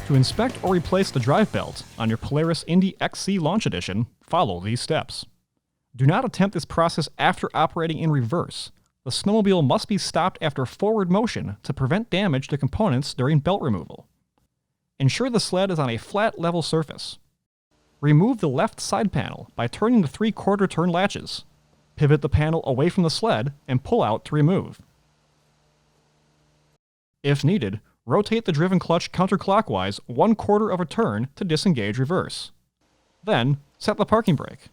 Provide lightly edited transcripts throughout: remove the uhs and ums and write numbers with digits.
To inspect or replace the drive belt on your Polaris Indy XC Launch Edition, follow these steps. Do not attempt this process after operating in reverse. The snowmobile must be stopped after forward motion to prevent damage to components during belt removal. Ensure the sled is on a flat, level surface. Remove the left side panel by turning the 3/4 turn latches. Pivot the panel away from the sled and pull out to remove. If needed, rotate the driven clutch counterclockwise 1/4 of a turn to disengage reverse. Then, set the parking brake.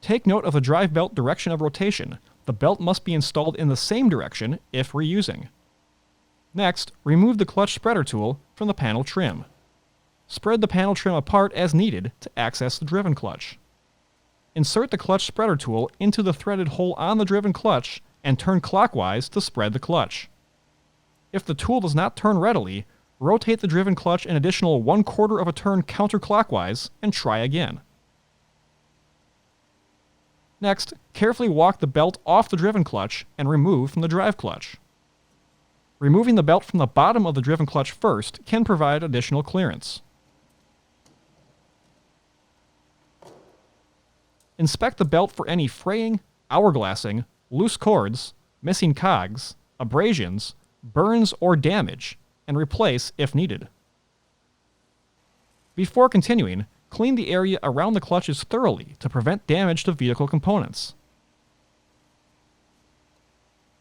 Take note of the drive belt direction of rotation. The belt must be installed in the same direction if reusing. Next, remove the clutch spreader tool from the panel trim. Spread the panel trim apart as needed to access the driven clutch. Insert the clutch spreader tool into the threaded hole on the driven clutch and turn clockwise to spread the clutch. If the tool does not turn readily, rotate the driven clutch an additional 1/4 of a turn counterclockwise and try again. Next, carefully walk the belt off the driven clutch and remove from the drive clutch. Removing the belt from the bottom of the driven clutch first can provide additional clearance. Inspect the belt for any fraying, hourglassing, loose cords, missing cogs, abrasions, burns, or damage, and replace if needed. Before continuing, clean the area around the clutches thoroughly to prevent damage to vehicle components.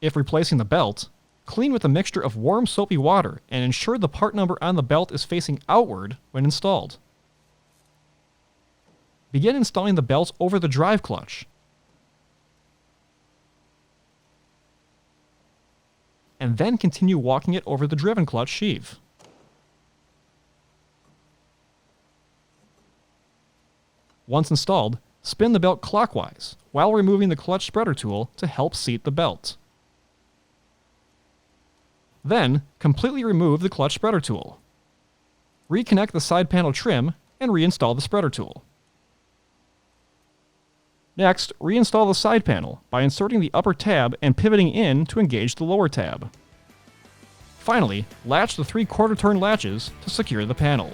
If replacing the belt, clean with a mixture of warm soapy water and ensure the part number on the belt is facing outward when installed. Begin installing the belts over the drive clutch, and then continue walking it over the driven clutch sheave. Once installed, spin the belt clockwise while removing the clutch spreader tool to help seat the belt. Then, completely remove the clutch spreader tool. Reconnect the side panel trim and reinstall the spreader tool. Next, reinstall the side panel by inserting the upper tab and pivoting in to engage the lower tab. Finally, latch the 3/4 turn latches to secure the panel.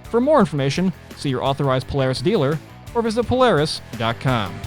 For more information, see your authorized Polaris dealer or visit Polaris.com.